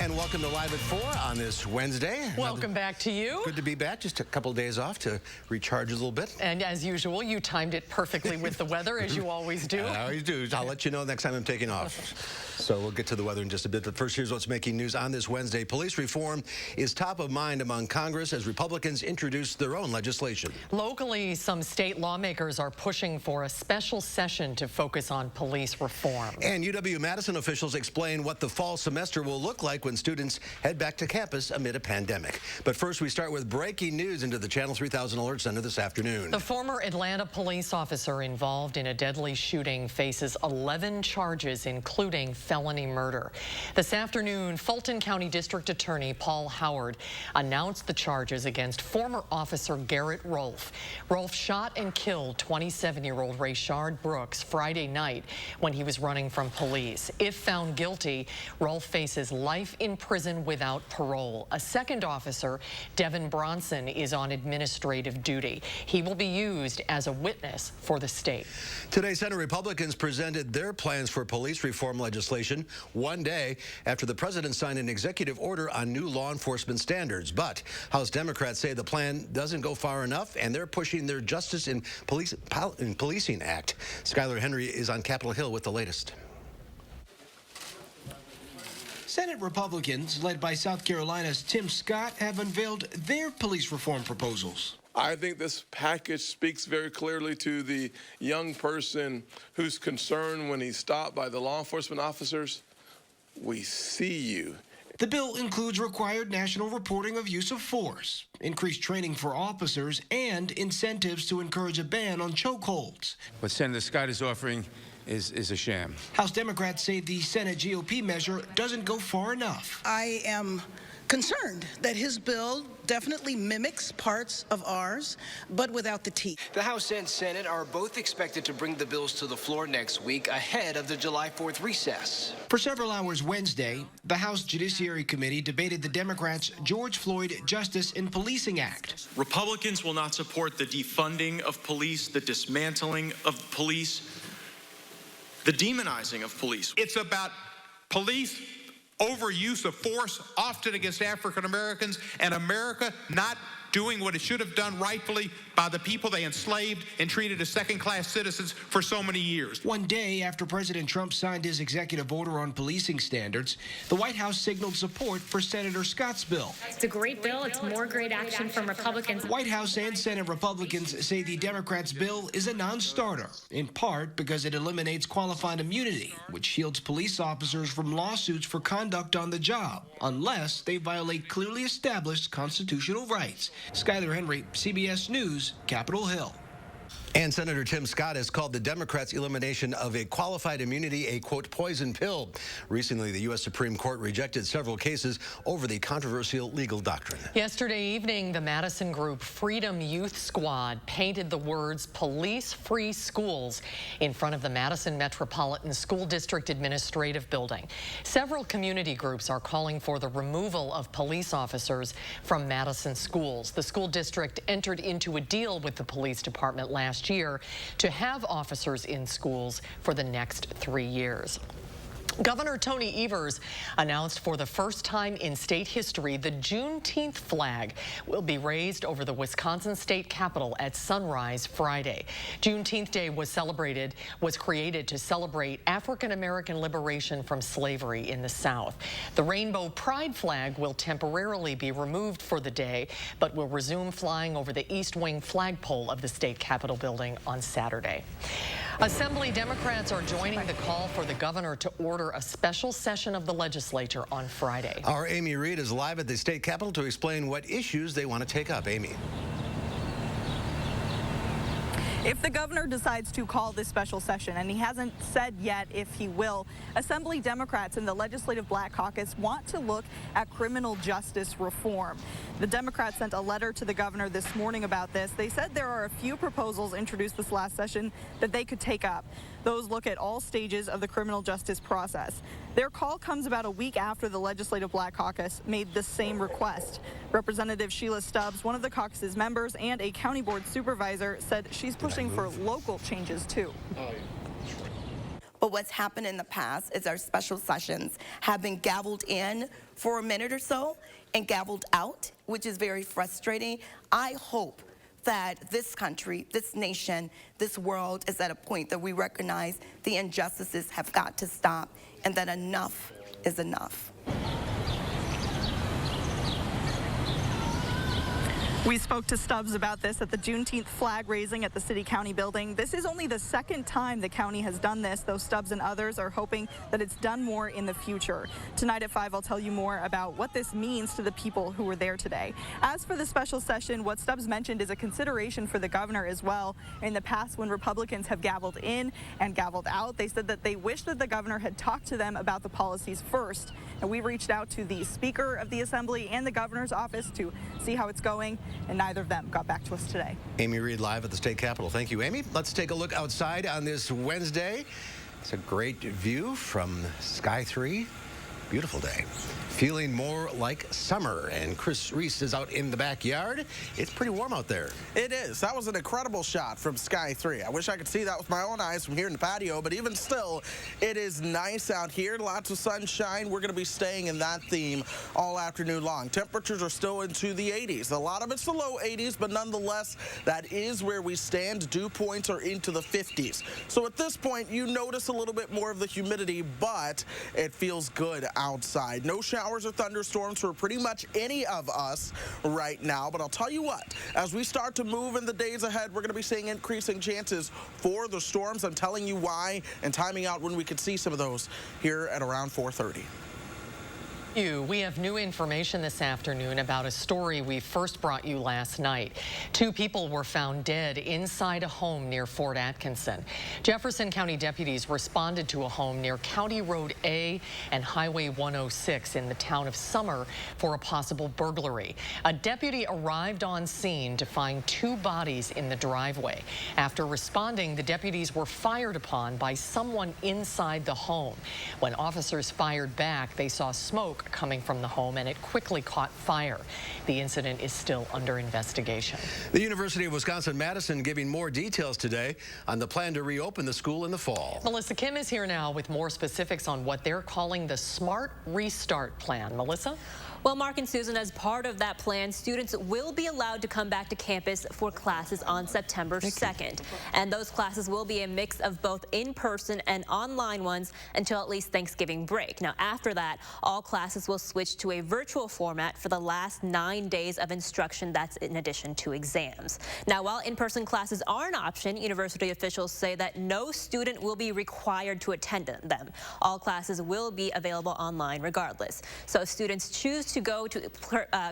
And welcome to Live at 4 on this Wednesday. Welcome back to you. Good to be back. Just a couple of days off to recharge a little bit. And as usual, you timed it perfectly with the weather, as you always do. I always do. I'll let you know next time I'm taking off. So we'll get to the weather in just a bit. But first, here's what's making news on this Wednesday. Police reform is top of mind among Congress as Republicans introduce their own legislation. Locally, some state lawmakers are pushing for a special session to focus on police reform. And UW-Madison officials explain what the fall semester will look like when students head back to campus amid a pandemic. But first, we start with breaking news into the Channel 3000 Alert Center this afternoon. The former Atlanta police officer involved in a deadly shooting faces 11 charges, including felony murder. This afternoon, Fulton County District Attorney Paul Howard announced the charges against former officer Garrett Rolfe. Rolfe shot and killed 27-year-old Rayshard Brooks Friday night when he was running from police. If found guilty, Rolfe faces life in prison without parole. A second officer, Devin Bronson, is on administrative duty. He will be used as a witness for the state. Today, Senate Republicans presented their plans for police reform legislation one day after the president signed an executive order on new law enforcement standards. But House Democrats say the plan doesn't go far enough, and they're pushing their Justice in Policing Act. Skylar Henry is on Capitol Hill with the latest. Senate Republicans, led by South Carolina's Tim Scott, have unveiled their police reform proposals. I think this package speaks very clearly to the young person who's concerned when he's stopped by the law enforcement officers. We see you. The bill includes required national reporting of use of force, increased training for officers, and incentives to encourage a ban on chokeholds. What Senator Scott is offering is a sham. House Democrats say the Senate GOP measure doesn't go far enough. I am concerned that his bill definitely mimics parts of ours, but without the teeth. The House and Senate are both expected to bring the bills to the floor next week ahead of the July 4th recess. For several hours Wednesday, the House Judiciary Committee debated the Democrats' George Floyd Justice in Policing Act. Republicans will not support the defunding of police, the dismantling of police, the demonizing of police. It's about police overuse of force, often against African Americans, and America not doing what it should have done rightfully by the people they enslaved and treated as second-class citizens for so many years. One day after President Trump signed his executive order on policing standards, the White House signaled support for Senator Scott's bill. It's a great bill. It's more great action from Republicans. White House and Senate Republicans say the Democrats' bill is a non-starter, in part because it eliminates qualified immunity, which shields police officers from lawsuits for conduct on the job, unless they violate clearly established constitutional rights. Skylar Henry, CBS News, Capitol Hill. And Senator Tim Scott has called the Democrats' elimination of a qualified immunity a, quote, poison pill. Recently, the U.S. Supreme Court rejected several cases over the controversial legal doctrine. Yesterday evening, the Madison group Freedom Youth Squad painted the words "Police-Free Schools" in front of the Madison Metropolitan School District Administrative Building. Several community groups are calling for the removal of police officers from Madison schools. The school district entered into a deal with the police department last year to have officers in schools for the next 3 years. Governor Tony Evers announced for the first time in state history the Juneteenth flag will be raised over the Wisconsin state capitol at sunrise Friday. Juneteenth Day was created to celebrate African-American liberation from slavery in the South. The Rainbow Pride flag will temporarily be removed for the day, but will resume flying over the East Wing flagpole of the state capitol building on Saturday. Assembly Democrats are joining the call for the governor to order a special session of the legislature on Friday. Our Amy Reed is live at the state capitol to explain what issues they want to take up. Amy. If the governor decides to call this special session, and he hasn't said yet if he will, Assembly Democrats in the Legislative Black Caucus want to look at criminal justice reform. The Democrats sent a letter to the governor this morning about this. They said there are a few proposals introduced this last session that they could take up. Those look at all stages of the criminal justice process. Their call comes about a week after the Legislative Black Caucus made the same request. Representative Sheila Stubbs, one of the caucus's members and a county board supervisor, said she's pushing for local changes too. But what's happened in the past is our special sessions have been gavelled in for a minute or so and gavelled out, which is very frustrating. I hope that this country, this nation, this world is at a point that we recognize the injustices have got to stop and that enough is enough. We spoke to Stubbs about this at the Juneteenth flag raising at the City-County building. This is only the second time the county has done this, though Stubbs and others are hoping that it's done more in the future. Tonight at 5, I'll tell you more about what this means to the people who were there today. As for the special session, what Stubbs mentioned is a consideration for the governor as well. In the past, when Republicans have gavelled in and gavelled out, they said that they wish that the governor had talked to them about the policies first. And we reached out to the Speaker of the Assembly and the governor's office to see how it's going, and neither of them got back to us today. Amy Reed live at the state capitol. Thank you, Amy. Let's take a look outside on this Wednesday. It's a great view from Sky 3. Beautiful day. Feeling more like summer, and Chris Reese is out in the backyard. It's pretty warm out there. It is. That was an incredible shot from Sky 3. I wish I could see that with my own eyes from here in the patio, but even still, it is nice out here. Lots of sunshine. We're going to be staying in that theme all afternoon long. Temperatures are still into the 80s. A lot of it's the low 80s, but nonetheless, that is where we stand. Dew points are into the 50s. So at this point, you notice a little bit more of the humidity, but it feels good outside. No showers or thunderstorms for pretty much any of us right now, but I'll tell you what, as we start to move in the days ahead, we're going to be seeing increasing chances for the storms. I'm telling you why and timing out when we could see some of those here at around 4:30. We have new information this afternoon about a story we first brought you last night. 2 people were found dead inside a home near Fort Atkinson. Jefferson County deputies responded to a home near County Road A and Highway 106 in the town of Summer for a possible burglary. A deputy arrived on scene to find 2 bodies in the driveway. After responding, the deputies were fired upon by someone inside the home. When officers fired back, they saw smoke coming from the home, and it quickly caught fire. The incident is still under investigation. The University of Wisconsin-Madison giving more details today on the plan to reopen the school in the fall. Melissa Kim is here now with more specifics on what they're calling the Smart Restart Plan. Melissa? Well, Mark and Susan, as part of that plan, students will be allowed to come back to campus for classes on September 2nd. And those classes will be a mix of both in-person and online ones until at least Thanksgiving break. Now, after that, all classes will switch to a virtual format for the last 9 days of instruction. That's in addition to exams. Now, while in-person classes are an option, university officials say that no student will be required to attend them. All classes will be available online regardless. So if students choose to go to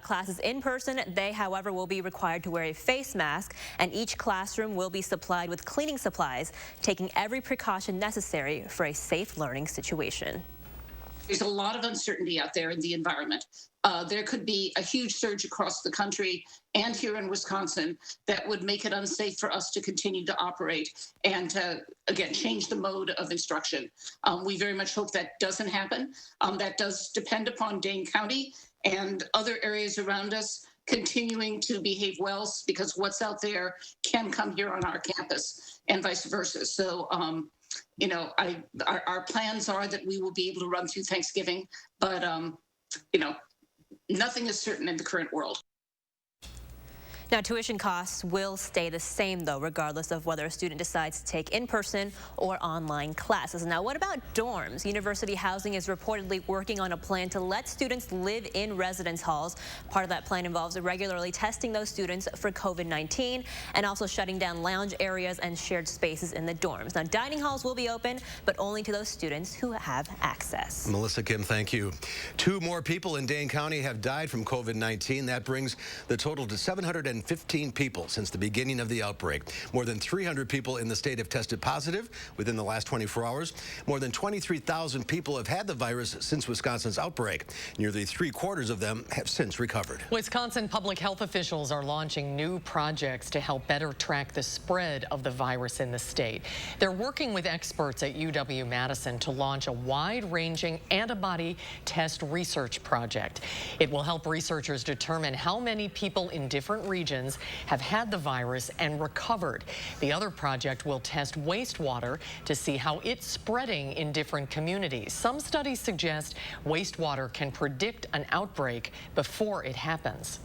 classes in person, they, however, will be required to wear a face mask, and each classroom will be supplied with cleaning supplies, taking every precaution necessary for a safe learning situation. There's a lot of uncertainty out there in the environment. There could be a huge surge across the country and here in Wisconsin that would make it unsafe for us to continue to operate and to, again, change the mode of instruction. We very much hope that doesn't happen. That does depend upon Dane County and other areas around us continuing to behave well, because what's out there can come here on our campus and vice versa. So, you know, our plans are that we will be able to run through Thanksgiving, but, you know, nothing is certain in the current world. Now, tuition costs will stay the same, though, regardless of whether a student decides to take in-person or online classes. Now, what about dorms? University Housing is reportedly working on a plan to let students live in residence halls. Part of that plan involves regularly testing those students for COVID-19 and also shutting down lounge areas and shared spaces in the dorms. Now, dining halls will be open, but only to those students who have access. Melissa Kim, thank you. 2 more people in Dane County have died from COVID-19. That brings the total to 715 people since the beginning of the outbreak. More than 300 people in the state have tested positive within the last 24 hours. More than 23,000 people have had the virus since Wisconsin's outbreak. Nearly 3/4 of them have since recovered. Wisconsin public health officials are launching new projects to help better track the spread of the virus in the state. They're working with experts at UW-Madison to launch a wide-ranging antibody test research project. It will help researchers determine how many people in different regions regions have had the virus and recovered. The other project will test wastewater to see how it's spreading in different communities. Some studies suggest wastewater can predict an outbreak before it happens.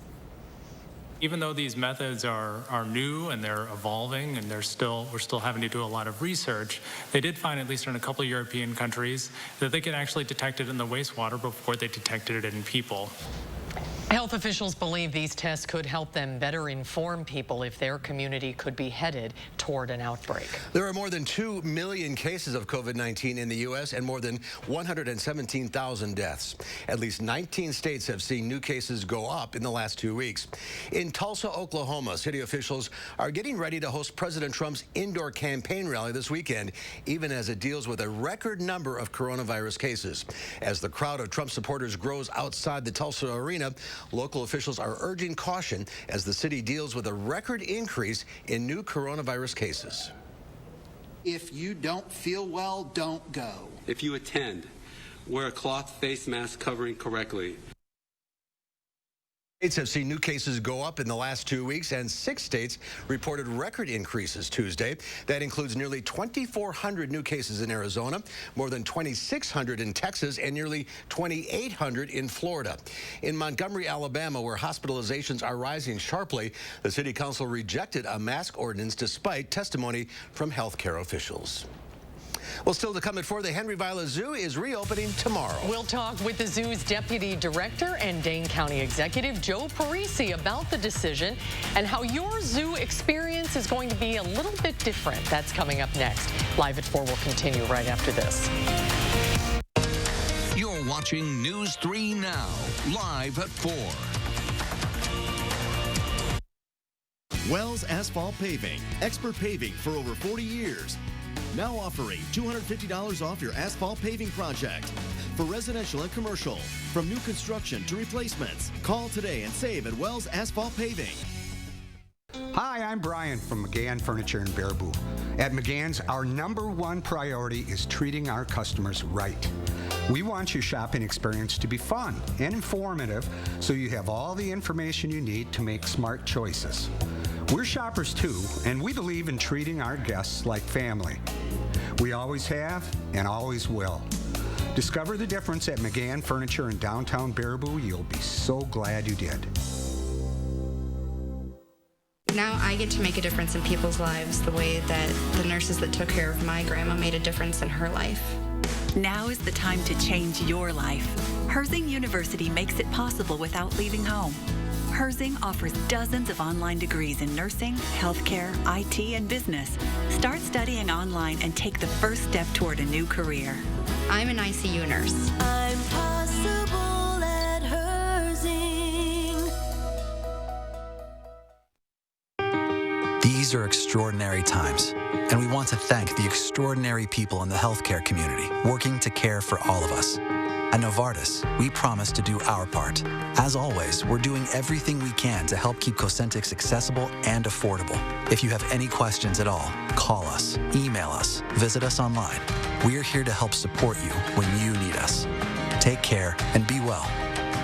Even though these methods are new and they're evolving and we're still having to do a lot of research, they did find, at least in a couple of European countries, that they could actually detect it in the wastewater before they detected it in people. Health officials believe these tests could help them better inform people if their community could be headed toward an outbreak. There are more than 2 million cases of COVID-19 in the U.S. and more than 117,000 deaths. At least 19 states have seen new cases go up in the last 2 weeks. In Tulsa, Oklahoma, city officials are getting ready to host President Trump's indoor campaign rally this weekend, even as it deals with a record number of coronavirus cases. As the crowd of Trump supporters grows outside the Tulsa arena, local officials are urging caution as the city deals with a record increase in new coronavirus cases. If you don't feel well, don't go. If you attend, wear a cloth face mask covering correctly. States have seen new cases go up in the last 2 weeks, and 6 states reported record increases Tuesday. That includes nearly 2,400 new cases in Arizona, more than 2,600 in Texas, and nearly 2,800 in Florida. In Montgomery, Alabama, where hospitalizations are rising sharply, the city council rejected a mask ordinance despite testimony from healthcare officials. Well, still to come at 4, the Henry Vilas Zoo is reopening tomorrow. We'll talk with the zoo's deputy director and Dane County executive Joe Parisi about the decision and how your zoo experience is going to be a little bit different. That's coming up next. Live at 4 will continue right after this. You're watching News 3 Now, live at 4. Wells Asphalt Paving, expert paving for over 40 years. Now offering $250 off your asphalt paving project. For residential and commercial, from new construction to replacements. Call today and save at Wells Asphalt Paving. Hi, I'm Brian from McGann Furniture in Baraboo. At McGann's, our #1 priority is treating our customers right. We want your shopping experience to be fun and informative, so you have all the information you need to make smart choices. We're shoppers too, and we believe in treating our guests like family. We always have and always will. Discover the difference at McGann Furniture in downtown Baraboo. You'll be so glad you did. Now I get to make a difference in people's lives the way that the nurses that took care of my grandma made a difference in her life. Now is the time to change your life. Herzing University makes it possible without leaving home. Herzing offers dozens of online degrees in nursing, healthcare, IT, and business. Start studying online and take the first step toward a new career. I'm an ICU nurse. I'm possible at Herzing. These are extraordinary times, and we want to thank the extraordinary people in the healthcare community working to care for all of us. At Novartis, we promise to do our part. As always, we're doing everything we can to help keep Cosentyx accessible and affordable. If you have any questions at all, call us, email us, visit us online. We're here to help support you when you need us. Take care and be well.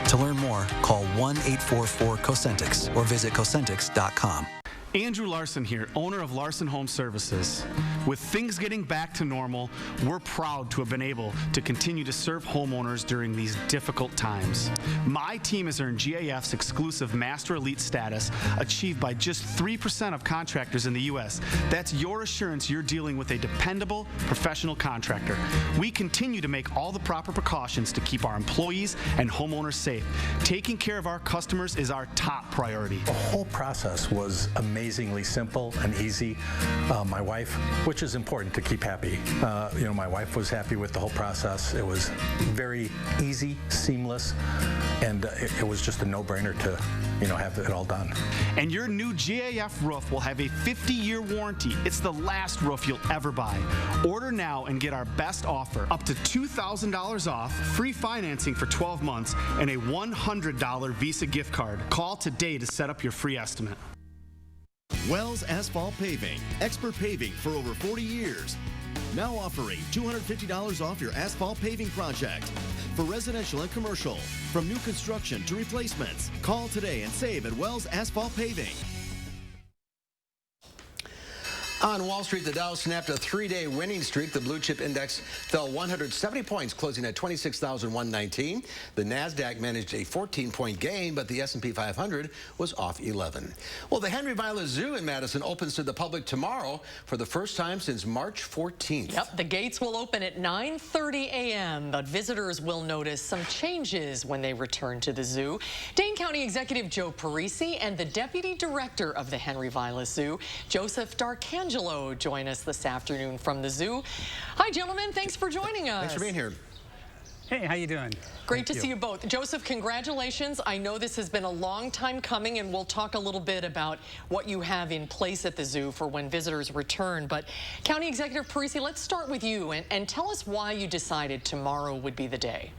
To learn more, call 1-844-COSENTYX or visit Cosentyx.com. Andrew Larson here, owner of Larson Home Services. With things getting back to normal, we're proud to have been able to continue to serve homeowners during these difficult times. My team has earned GAF's exclusive Master Elite status, achieved by just 3% of contractors in the U.S. That's your assurance you're dealing with a dependable, professional contractor. We continue to make all the proper precautions to keep our employees and homeowners safe. Taking care of our customers is our top priority. The whole process was amazingly simple and easy. My wife, which is important to keep happy. My wife was happy with the whole process. It was very easy, seamless, and it was just a no-brainer to, have it all done. And your new GAF roof will have a 50-year warranty. It's the last roof you'll ever buy. Order now and get our best offer, up to $2,000 off, free financing for 12 months, and a $100 Visa gift card. Call today to set up your free estimate. Wells Asphalt Paving, expert paving for over 40 years. Now offering $250 off your asphalt paving project. For residential and commercial, from new construction to replacements. Call today and save at Wells Asphalt Paving. On Wall Street, the Dow snapped a three-day winning streak. The blue chip index fell 170 points, closing at 26,119. The Nasdaq managed a 14-point gain, but the S&P 500 was off 11. Well, the Henry Vilas Zoo in Madison opens to the public tomorrow for the first time since March 14th. Yep, the gates will open at 9:30 a.m., but visitors will notice some changes when they return to the zoo. Dane County Executive Joe Parisi and the Deputy Director of the Henry Vilas Zoo, Joseph D'Arcangelo, join us this afternoon from the zoo. Hi, gentlemen. Thanks for joining us. Thanks for being here. Hey, how you doing? Great to see you both. Joseph, congratulations. I know this has been a long time coming, and we'll talk a little bit about what you have in place at the zoo for when visitors return. But County Executive Parisi, let's start with you and tell us why you decided tomorrow would be the day.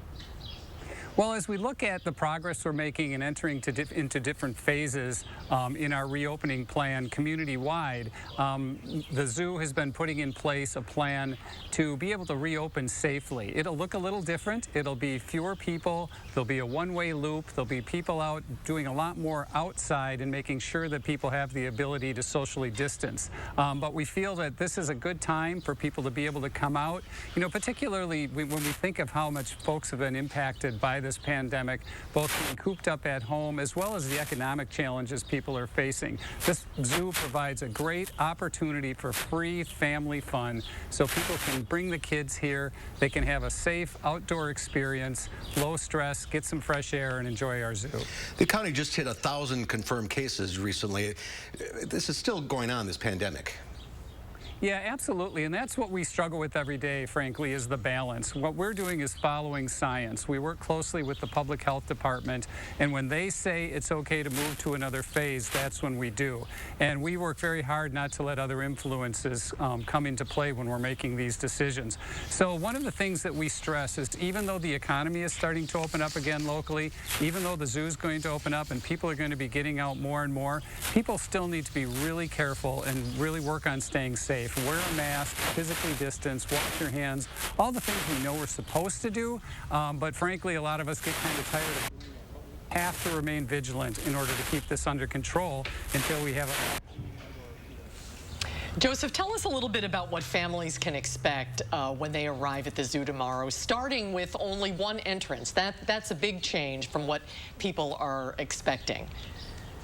Well, as we look at the progress we're making and entering into different phases in our reopening plan community-wide, the zoo has been putting in place a plan to be able to reopen safely. It'll look a little different. It'll be fewer people. There'll be a one-way loop. There'll be people out doing a lot more outside and making sure that people have the ability to socially distance. But we feel that this is a good time for people to be able to come out, you know, particularly when we think of how much folks have been impacted by this pandemic, both being cooped up at home as well as the economic challenges people are facing. This zoo provides a great opportunity for free family fun, so people can bring the kids here. They can have a safe outdoor experience, low stress, get some fresh air, and enjoy our zoo. The county just hit 1,000 confirmed cases recently. This is still going on, this pandemic. Yeah, absolutely, and that's what we struggle with every day, frankly, is the balance. What we're doing is following science. We work closely with the public health department, and when they say it's okay to move to another phase, that's when we do. And we work very hard not to let other influences come into play when we're making these decisions. So one of the things that we stress is even though the economy is starting to open up again locally, even though the zoo is going to open up and people are going to be getting out more and more, people still need to be really careful and really work on staying safe. Wear a mask, physically distance, wash your hands, all the things we know we're supposed to do, but frankly, a lot of us get kind of tired of have to remain vigilant in order to keep this under control until we have a... Joseph, tell us a little bit about what families can expect when they arrive at the zoo tomorrow, starting with only one entrance. That's a big change from what people are expecting.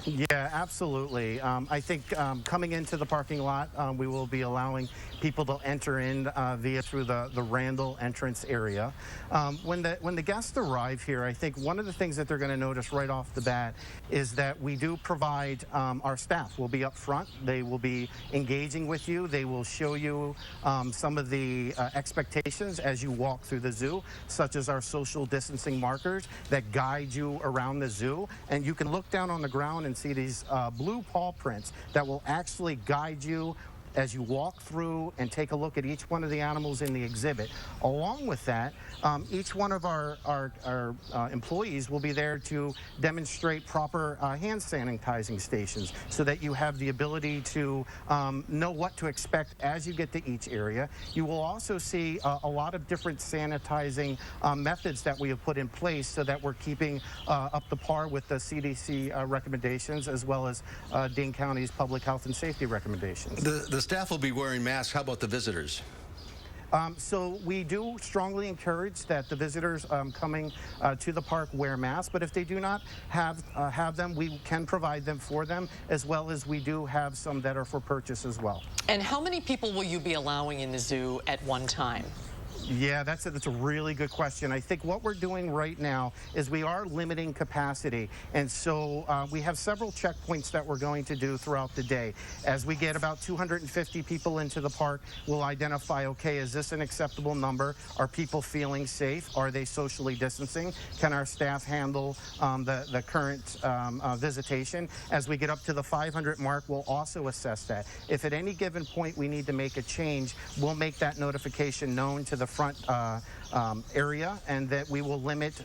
Yeah, absolutely. I think coming into the parking lot, we will be allowing people to enter in through the Randall entrance area. When the guests arrive here, I think one of the things that they're going to notice right off the bat is that we do provide our staff will be up front. They will be engaging with you. They will show you some of the expectations as you walk through the zoo, such as our social distancing markers that guide you around the zoo. And you can look down on the ground and see these blue paw prints that will actually guide you as you walk through and take a look at each one of the animals in the exhibit. Along with that, each one of our employees will be there to demonstrate proper hand sanitizing stations so that you have the ability to know what to expect as you get to each area. You will also see a lot of different sanitizing methods that we have put in place so that we're keeping up to par with the CDC recommendations as well as Dane County's public health and safety recommendations. The staff will be wearing masks. How about the visitors? So we do strongly encourage that the visitors coming to the park wear masks, but if they do not have them, we can provide them for them, as well as we do have some that are for purchase as well. And how many people will you be allowing in the zoo at one time? Yeah, that's a really good question. I think what we're doing right now is we are limiting capacity, and so we have several checkpoints that we're going to do throughout the day. As we get about 250 people into the park, we'll identify, okay, is this an acceptable number? Are people feeling safe? Are they socially distancing? Can our staff handle the current visitation? As we get up to the 500 mark, we'll also assess that. If at any given point we need to make a change, we'll make that notification known to the front area, and that we will limit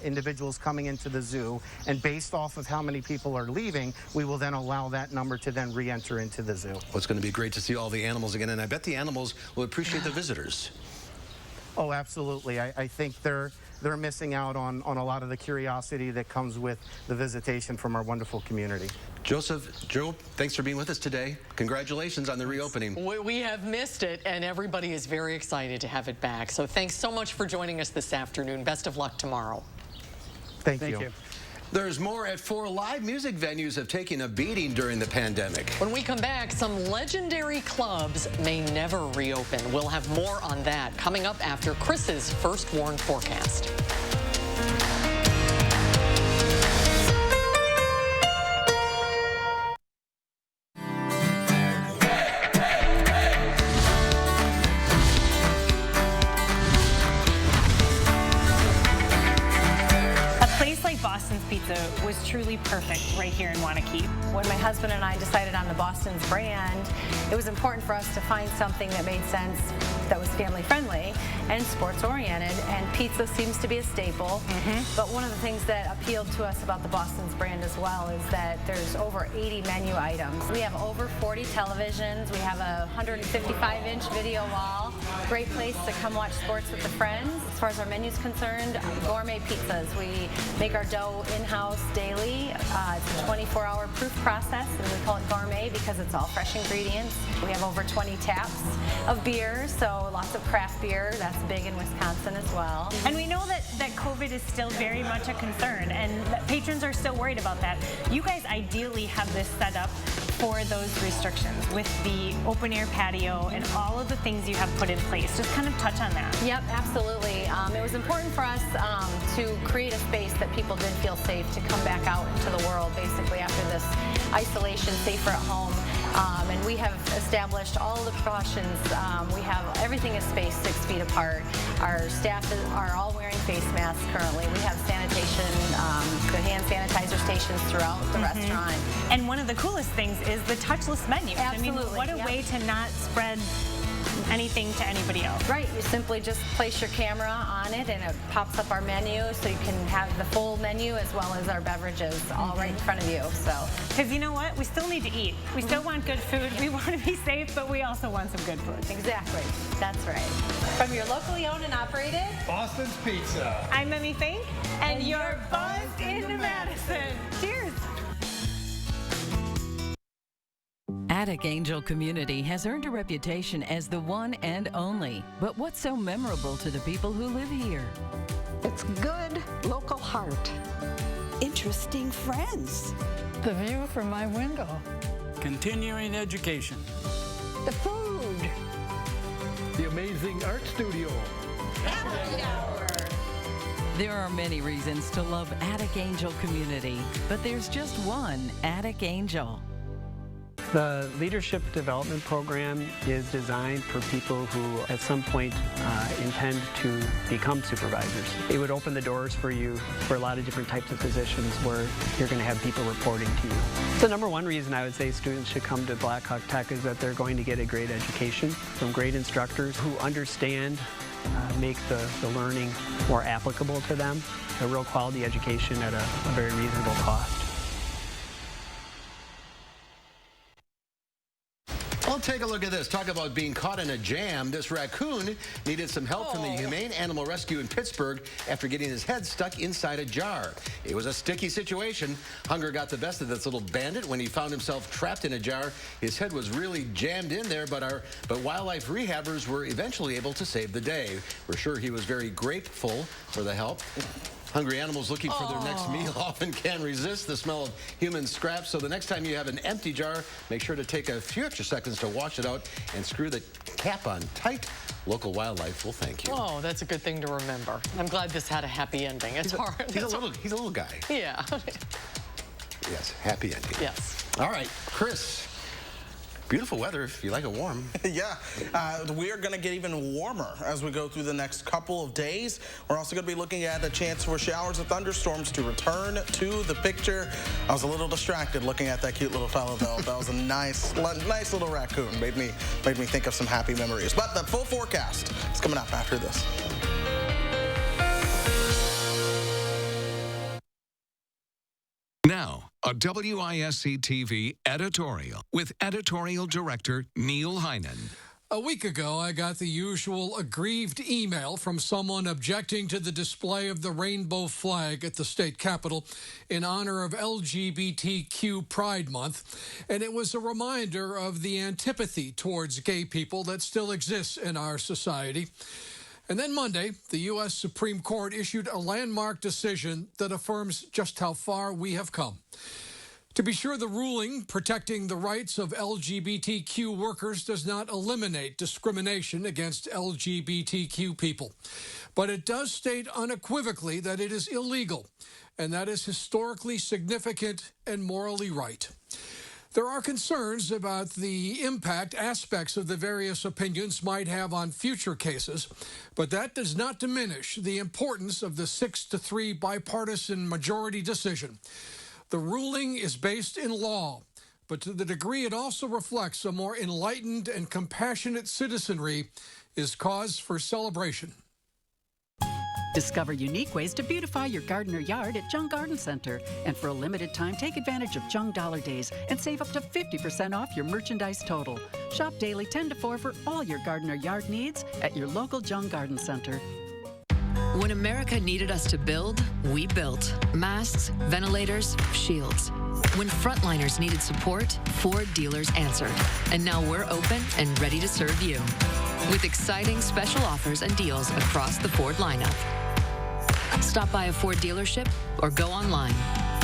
individuals coming into the zoo, and based off of how many people are leaving, we will then allow that number to then re-enter into the zoo. Well, it's going to be great to see all the animals again, and I bet the animals will appreciate the visitors. Oh, absolutely. I think they're missing out on a lot of the curiosity that comes with the visitation from our wonderful community. Joseph, Joe, thanks for being with us today. Congratulations on the reopening. We have missed it, and everybody is very excited to have it back. So thanks so much for joining us this afternoon. Best of luck tomorrow. Thank you. There's more at 4. Live music venues have taken a beating during the pandemic. When we come back, some legendary clubs may never reopen. We'll have more on that coming up after Chris's First Warn forecast. Boston's Pizza was truly perfect right here in Wanakee. When my husband and I decided on the Boston's brand, it was important for us to find something that made sense, that was family friendly and sports oriented, and pizza seems to be a staple. But one of the things that appealed to us about the Boston's brand as well is that there's over 80 menu items. We have over 40 televisions. We have a 155-inch video wall. Great place to come watch sports with the friends. As far as our menu's concerned, gourmet pizzas. We make our dough in-house daily. It's a 24-hour proof process, and we call it gourmet because it's all fresh ingredients. We have over 20 taps of beer, so lots of craft beer. That's big in Wisconsin as well. And we know that COVID is still very much a concern, and that patrons are still worried about that. You guys ideally have this set up for those restrictions with the open air patio and all of the things you have put in place. Just kind of touch on that. Yep, absolutely. It was important for us to create a space that people did feel safe to come back out into the world basically after this isolation, safer at home. And we have established all the precautions. We have everything is spaced 6 feet apart. Our staff are all wearing face masks currently. We have sanitation, good hand sanitizer stations throughout the restaurant. And one of the coolest things is the touchless menu. Absolutely. I mean, what a way to not spread anything to anybody else. Right, you simply just place your camera on it and it pops up our menu, so you can have the full menu as well as our beverages all right in front of you. So, because you know what, we still need to eat. We still want good food. We want to be safe, but we also want some good food. Exactly, that's right. From your locally owned and operated Boston's Pizza. I'm Emmy Fink, and you're buzzed into Madison. Cheers. Attic Angel Community has earned a reputation as the one and only. But what's so memorable to the people who live here? It's good local heart. Interesting friends. The view from my window. Continuing education. The food. The amazing art studio. Happy hour. There are many reasons to love Attic Angel Community, but there's just one Attic Angel. The Leadership Development Program is designed for people who at some point intend to become supervisors. It would open the doors for you for a lot of different types of positions where you're going to have people reporting to you. The number one reason I would say students should come to Blackhawk Tech is that they're going to get a great education from great instructors who understand, make the learning more applicable to them, a real quality education at a very reasonable cost. Well, take a look at this. Talk about being caught in a jam. This raccoon needed some help from the Humane Animal Rescue in Pittsburgh after getting his head stuck inside a jar. It was a sticky situation. Hunger got the best of this little bandit when he found himself trapped in a jar. His head was really jammed in there, but wildlife rehabbers were eventually able to save the day. We're sure he was very grateful for the help. Hungry animals looking for their next meal often can't resist the smell of human scraps. So the next time you have an empty jar, make sure to take a few extra seconds to wash it out and screw the cap on tight. Local wildlife will thank you. Oh, that's a good thing to remember. I'm glad this had a happy ending. It's hard. He's a little guy. Yeah. Yes, happy ending. Yes. All right, Chris. Beautiful weather if you like it warm. Yeah, we're going to get even warmer as we go through the next couple of days. We're also going to be looking at a chance for showers and thunderstorms to return to the picture. I was a little distracted looking at that cute little fellow, though. That was a nice little raccoon. Made me think of some happy memories. But the full forecast is coming up after this. Now, a WISC TV editorial with editorial director Neil Heinen. A week ago, I got the usual aggrieved email from someone objecting to the display of the rainbow flag at the state capitol in honor of LGBTQ Pride Month, and it was a reminder of the antipathy towards gay people that still exists in our society. And then Monday, the U.S. Supreme Court issued a landmark decision that affirms just how far we have come. To be sure, the ruling protecting the rights of LGBTQ workers does not eliminate discrimination against LGBTQ people, but it does state unequivocally that it is illegal, and that is historically significant and morally right. There are concerns about the impact aspects of the various opinions might have on future cases, but that does not diminish the importance of the 6-3 bipartisan majority decision. The ruling is based in law, but to the degree it also reflects a more enlightened and compassionate citizenry is cause for celebration. Discover unique ways to beautify your garden or yard at Jung Garden Center. And for a limited time, take advantage of Jung Dollar Days and save up to 50% off your merchandise total. Shop daily 10 to 4 for all your garden or yard needs at your local Jung Garden Center. When America needed us to build, we built. Masks, ventilators, shields. When frontliners needed support, Ford dealers answered. And now we're open and ready to serve you. With exciting special offers and deals across the Ford lineup. Stop by a Ford dealership or go online.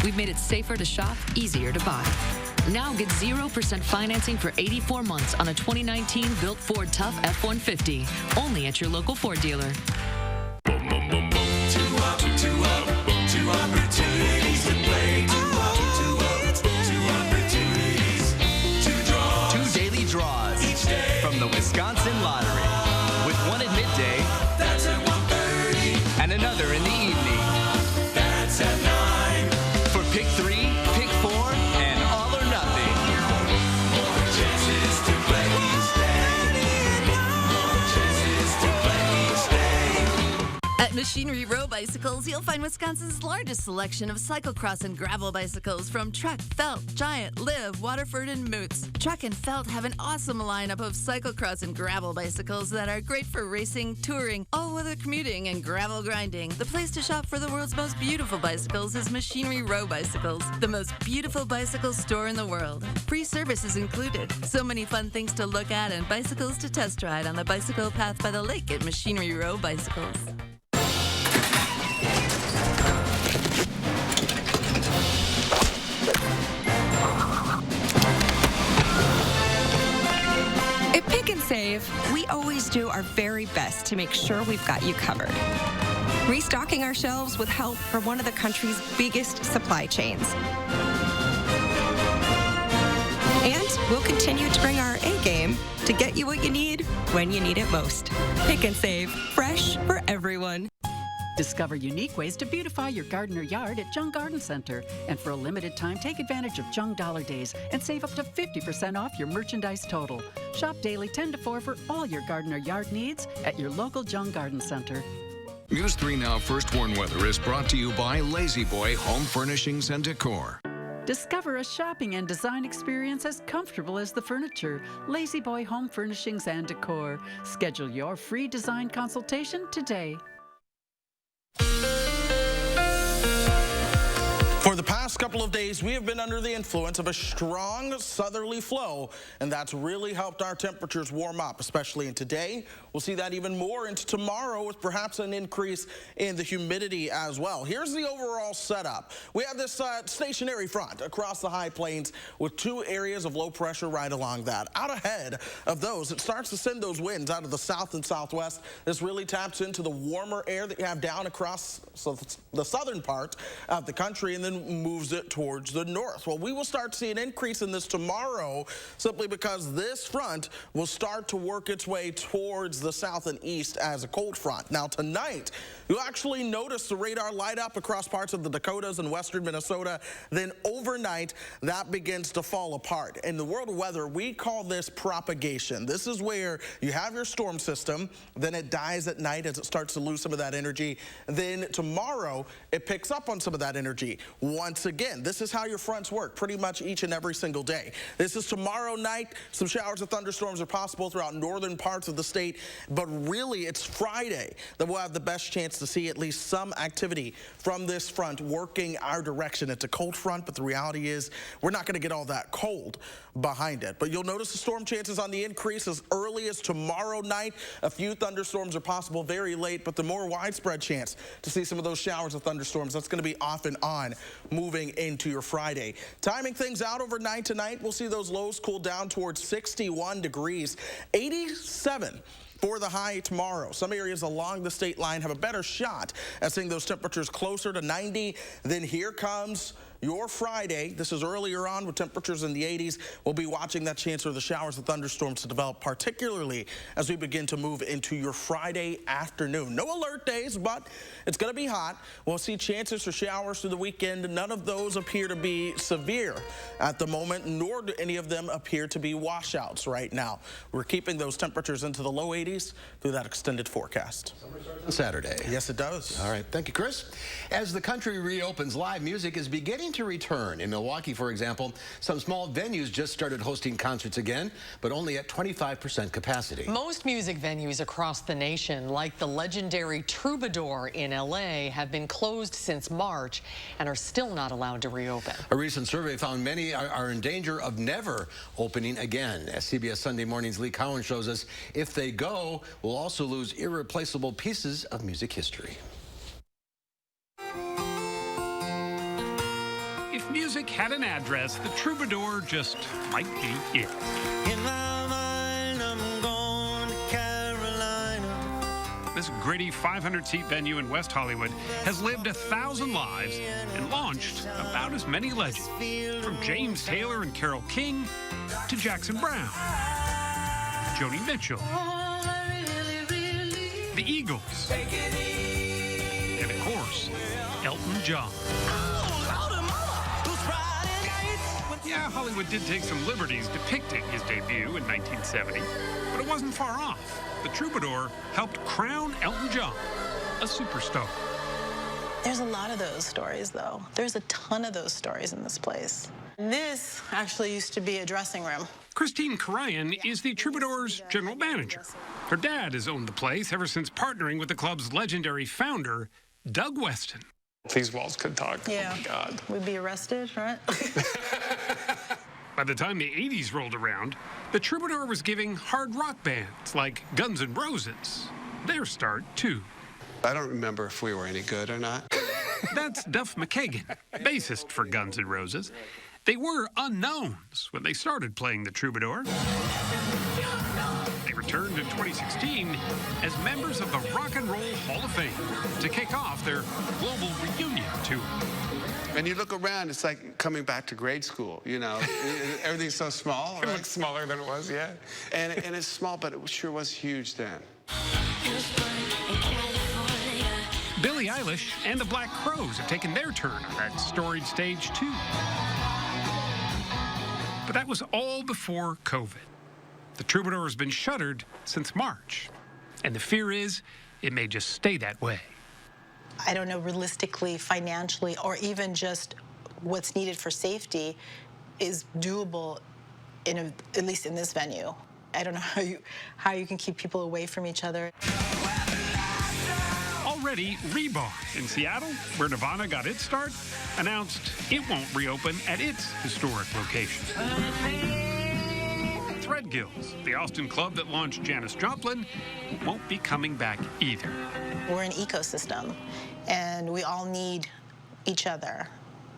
We've made it safer to shop, easier to buy. Now get 0% financing for 84 months on a 2019 built Ford Tough F-150. Only at your local Ford dealer. Two opportunities to play. Two opportunities to draw. 2 daily draws Each day from the Wisconsin Lottery, with one at midday. That's at 1:30. And another in the evening. That's at 9. For pick 3, pick 4, and all or nothing. More chances to play each day. More chances to play each day. At Machinery Row Bicycles, you'll find Wisconsin's largest selection of cyclocross and gravel bicycles from Trek, Felt, Giant, Liv, Waterford, and Moots. Trek and Felt have an awesome lineup of cyclocross and gravel bicycles that are great for racing, touring, all-weather commuting, and gravel grinding. The place to shop for the world's most beautiful bicycles is Machinery Row Bicycles, the most beautiful bicycle store in the world. Free service is included. So many fun things to look at and bicycles to test ride on the bicycle path by the lake at Machinery Row Bicycles. At Pick and Save, we always do our very best to make sure we've got you covered. Restocking our shelves with help from one of the country's biggest supply chains. And we'll continue to bring our A game to get you what you need when you need it most. Pick and Save, fresh for everyone. Discover unique ways to beautify your garden or yard at Jung Garden Center. And for a limited time, take advantage of Jung Dollar Days and save up to 50% off your merchandise total. Shop daily 10 to 4 for all your garden or yard needs at your local Jung Garden Center. News 3 Now First Warn Weather is brought to you by Lazy Boy Home Furnishings and Decor. Discover a shopping and design experience as comfortable as the furniture. Lazy Boy Home Furnishings and Decor. Schedule your free design consultation today. For the past couple of days, we have been under the influence of a strong southerly flow, and that's really helped our temperatures warm up, especially in today. We'll see that even more into tomorrow with perhaps an increase in the humidity as well. Here's the overall setup. We have this stationary front across the high plains with 2 areas of low pressure right along that. Out ahead of those, it starts to send those winds out of the south and southwest. This really taps into the warmer air that you have down across the southern part of the country, and then moves it towards the north. Well, we will start to see an increase in this tomorrow simply because this front will start to work its way towards the south and east as a cold front. Now tonight, you'll actually notice the radar light up across parts of the Dakotas and western Minnesota. Then overnight, that begins to fall apart. In the world of weather, we call this propagation. This is where you have your storm system, then it dies at night as it starts to lose some of that energy. Then tomorrow, it picks up on some of that energy. once again. This is how your fronts work pretty much each and every single day. This is tomorrow night. Some showers and thunderstorms are possible throughout northern parts of the state, but really it's Friday that we'll have the best chance to see at least some activity from this front working our direction. It's a cold front, but the reality is we're not going to get all that cold behind it. But you'll notice the storm chances on the increase as early as tomorrow night. A few thunderstorms are possible very late, but the more widespread chance to see some of those showers of thunderstorms, that's going to be off and on moving into your Friday. Timing things out overnight tonight, we'll see those lows cool down towards 61 degrees, 87 for the high tomorrow. Some areas along the state line have a better shot at seeing those temperatures closer to 90. Then here comes your Friday. This is earlier on with temperatures in the 80s. We'll be watching that chance for the showers and thunderstorms to develop, particularly as we begin to move into your Friday afternoon. No alert days, but it's going to be hot. We'll see chances for showers through the weekend. None of those appear to be severe at the moment, nor do any of them appear to be washouts right now. We're keeping those temperatures into the low 80s through that extended forecast. On Saturday. Yes, it does. All right. Thank you, Chris. As the country reopens, live music is beginning to return. In Milwaukee, for example, some small venues just started hosting concerts again, but only at 25% capacity. Most music venues across the nation, like the legendary Troubadour in LA, have been closed since March and are still not allowed to reopen. A recent survey found many are in danger of never opening again. As CBS Sunday Morning's Lee Cowan shows us, if they go, we'll also lose irreplaceable pieces of music history. If music had an address, the Troubadour just might be it. In my mind, I'm going to Carolina. This gritty 500-seat venue in West Hollywood has lived 1,000 lives and launched about as many legends, from James Taylor and Carole King to Jackson Browne, Joni Mitchell, the Eagles, and of course, Elton John. Yeah, Hollywood did take some liberties depicting his debut in 1970, but it wasn't far off. The Troubadour helped crown Elton John a superstar. There's a lot of those stories, though. There's a ton of those stories in this place. This actually used to be a dressing room. Christine Karayan is the Troubadour's general manager. Her dad has owned the place ever since partnering with the club's legendary founder, Doug Weston. These walls could talk. Yeah. Oh my God. We'd be arrested, right? By the time the 80s rolled around, the Troubadour was giving hard rock bands like Guns N' Roses their start, too. I don't remember if we were any good or not. That's Duff McKagan, bassist for Guns N' Roses. They were unknowns when they started playing the Troubadour. They returned in 2016 as members of the Rock and Roll Hall of Fame to kick off their global reunion tour. And you look around, it's like coming back to grade school, you know. Everything's so small. It looks smaller than it was, yeah. And it's small, but it sure was huge then. Billie Eilish and the Black Crowes have taken their turn on that storied stage, too. But that was all before COVID. The Troubadour has been shuttered since March, and the fear is it may just stay that way. I don't know, realistically, financially, or even just what's needed for safety is doable, at least in this venue. I don't know how you can keep people away from each other. Already, Reborn in Seattle, where Nirvana got its start, announced it won't reopen at its historic location. Threadgills, the Austin club that launched Janis Joplin, won't be coming back either. We're an ecosystem, and we all need each other.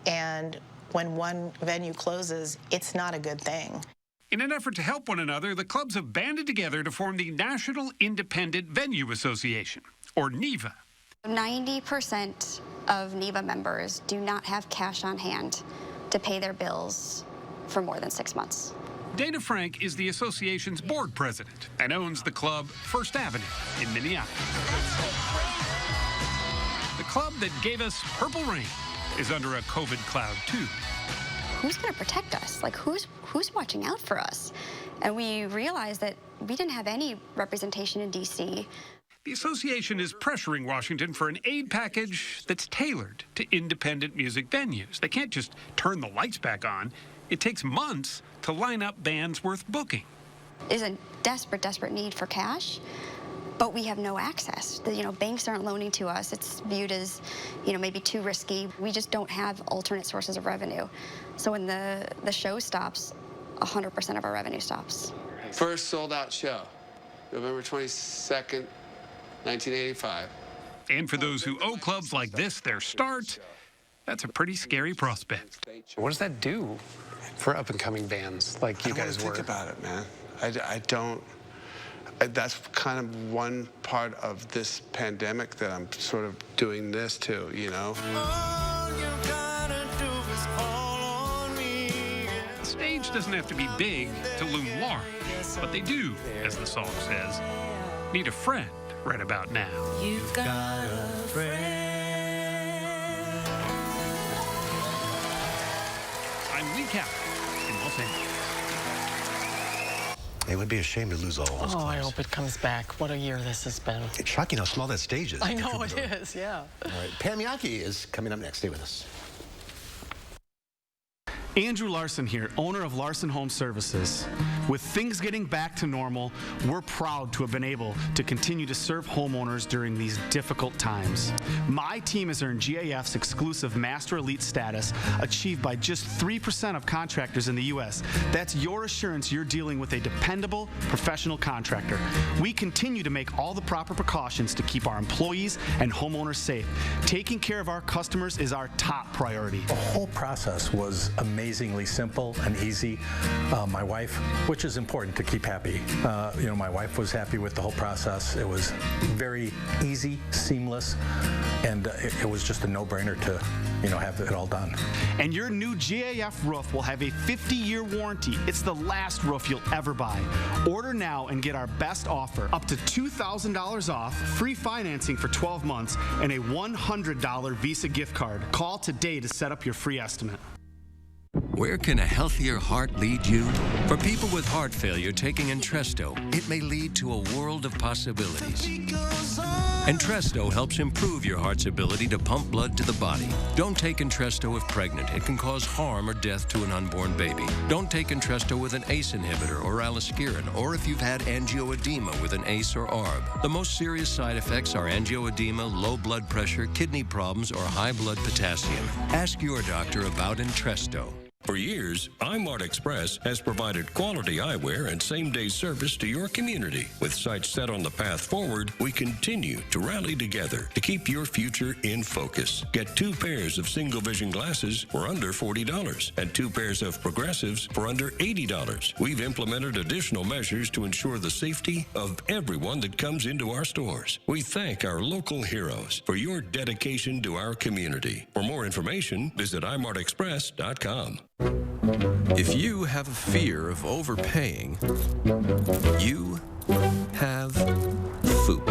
And when one venue closes, it's not a good thing. In an effort to help one another, the clubs have banded together to form the National Independent Venue Association, or NIVA. 90% of NIVA members do not have cash on hand to pay their bills for more than 6 months. Dana Frank is the association's board president and owns the club First Avenue in Minneapolis. The club that gave us Purple Rain is under a COVID cloud, too. Who's going to protect us? Like, who's watching out for us? And we realized that we didn't have any representation in D.C. The association is pressuring Washington for an aid package that's tailored to independent music venues. They can't just turn the lights back on. It takes months to line up bands worth booking. There's a desperate, desperate need for cash, but we have no access. Banks aren't loaning to us. It's viewed as, maybe too risky. We just don't have alternate sources of revenue. So when the show stops, 100% of our revenue stops. First sold-out show, November 22nd, 1985. And for those who owe clubs like this their start, that's a pretty scary prospect. What does that do for up-and-coming bands like you guys were? Think about it, man. I don't. That's kind of one part of this pandemic that I'm sort of doing this to, The stage doesn't have to be big to loom large, but they do, as the song says, need a friend right about now. You've got a friend. I'm Lee Cap in Los Angeles. It would be a shame to lose all of those clubs. I hope it comes back. What a year this has been. It's shocking how small that stage is. I know it is, yeah. All right, Pam Yaki is coming up next. Stay with us. Andrew Larson here, owner of Larson Home Services. With things getting back to normal, we're proud to have been able to continue to serve homeowners during these difficult times. My team has earned GAF's exclusive Master Elite status, achieved by just 3% of contractors in the U.S. That's your assurance you're dealing with a dependable, professional contractor. We continue to make all the proper precautions to keep our employees and homeowners safe. Taking care of our customers is our top priority. The whole process was amazingly simple and easy. My wife, which is important to keep happy. My wife was happy with the whole process. It was very easy, seamless, and it was just a no-brainer to, have it all done. And your new GAF roof will have a 50-year warranty. It's the last roof you'll ever buy. Order now and get our best offer, up to $2,000 off, free financing for 12 months, and a $100 Visa gift card. Call today to set up your free estimate. Where can a healthier heart lead you? For people with heart failure taking Entresto, it may lead to a world of possibilities. Entresto helps improve your heart's ability to pump blood to the body. Don't take Entresto if pregnant. It can cause harm or death to an unborn baby. Don't take Entresto with an ACE inhibitor or aliskiren, or if you've had angioedema with an ACE or ARB. The most serious side effects are angioedema, low blood pressure, kidney problems, or high blood potassium. Ask your doctor about Entresto. For years, iMart Express has provided quality eyewear and same-day service to your community. With sights set on the path forward, we continue to rally together to keep your future in focus. Get 2 pairs of single-vision glasses for under $40 and 2 pairs of progressives for under $80. We've implemented additional measures to ensure the safety of everyone that comes into our stores. We thank our local heroes for your dedication to our community. For more information, visit imartexpress.com. If you have a fear of overpaying, you have FOOP.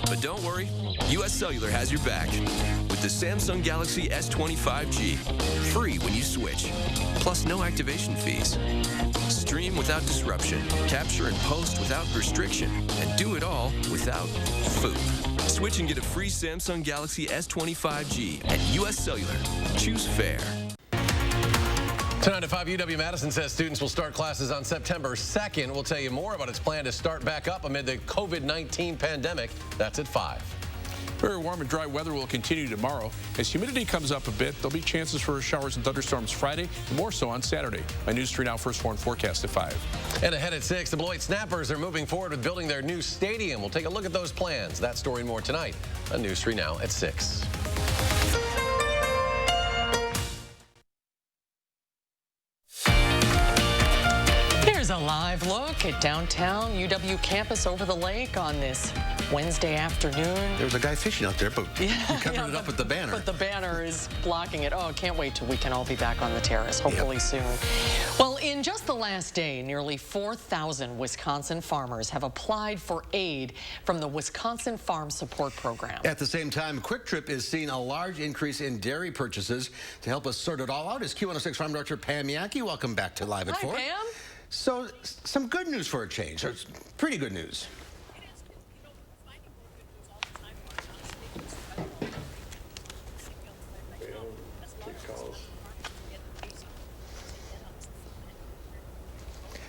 But don't worry, US Cellular has your back with the Samsung Galaxy S25G. Free when you switch, plus no activation fees. Stream without disruption, capture and post without restriction, and do it all without FOOP. Switch and get a free Samsung Galaxy S25G at US Cellular. Choose fair. Tonight at 5, UW-Madison says students will start classes on September 2nd. We'll tell you more about its plan to start back up amid the COVID-19 pandemic. That's at 5. Very warm and dry weather will continue tomorrow. As humidity comes up a bit, there'll be chances for showers and thunderstorms Friday, and more so on Saturday. My News 3 Now First Warn forecast at 5. And ahead at 6, the Beloit Snappers are moving forward with building their new stadium. We'll take a look at those plans. That story and more tonight on News 3 Now at 6. Here's a live look at downtown UW campus over the lake on this Wednesday afternoon. There was a guy fishing out there, but he covered it up with the banner. But the banner is blocking it. Oh, can't wait till we can all be back on the terrace, hopefully soon. Well, in just the last day, nearly 4,000 Wisconsin farmers have applied for aid from the Wisconsin Farm Support Program. At the same time, Quick Trip is seeing a large increase in dairy purchases. To help us sort it all out is Q106 Farm Director Pam Yaki. Welcome back to Live at 4. Hi, Pam. So, some good news for a change. Pretty good news.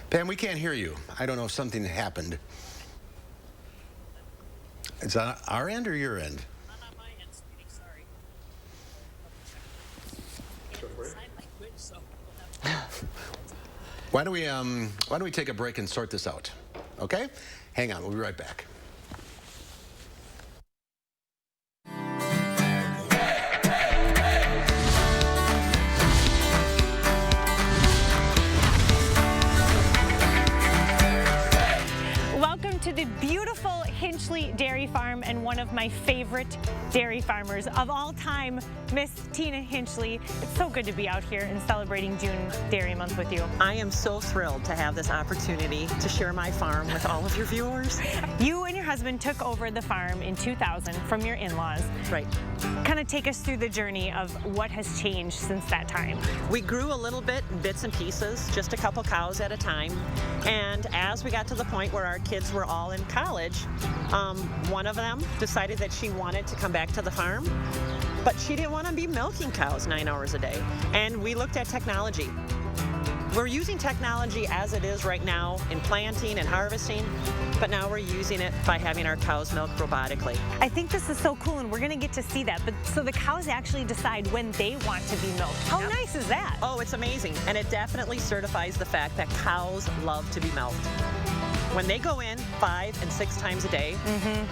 Pam, we can't hear you. I don't know if something happened. Is that our end or your end? Not on my end, sweetie. Sorry. Why don't we take a break and sort this out? Okay? Hang on. We'll be right back. Welcome to the beautiful Hinchley Dairy Farm and one of my favorite dairy farmers of all time, Miss Tina Hinchley. It's so good to be out here and celebrating June Dairy Month with you. I am so thrilled to have this opportunity to share my farm with all of your viewers. You and your husband took over the farm in 2000 from your in-laws. Right. Kind of take us through the journey of what has changed since that time. We grew a little bit in bits and pieces, just a couple cows at a time. And as we got to the point where our kids were all in college, one of them decided that she wanted to come back to the farm, but she didn't want to be milking cows 9 hours a day. And we looked at technology. We're using technology as it is right now in planting and harvesting, but now we're using it by having our cows milked robotically. I think this is so cool, and we're going to get to see that. But so the cows actually decide when they want to be milked. How nice is that? Oh, it's amazing. And it definitely certifies the fact that cows love to be milked. When they go in 5 and 6 times a day,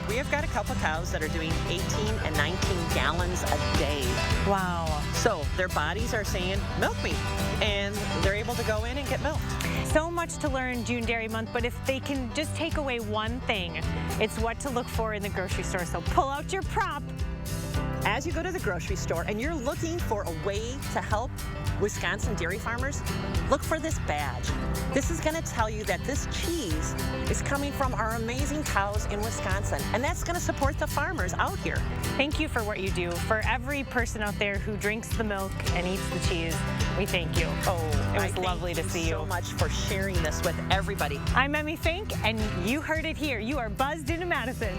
we have got a couple cows that are doing 18 and 19 gallons a day. Wow. So their bodies are saying, milk me, and they're able to go in and get milked. So much to learn June Dairy Month, but if they can just take away one thing, it's what to look for in the grocery store. So pull out your prop. As you go to the grocery store and you're looking for a way to help Wisconsin dairy farmers, look for this badge. This is going to tell you that this cheese is coming from our amazing cows in Wisconsin, and that's going to support the farmers out here. Thank you for what you do. For every person out there who drinks the milk and eats the cheese, we thank you. Oh, it was lovely to see you. So much for sharing this with everybody. I'm Emmy Fink, and you heard it here. You are buzzed into Madison.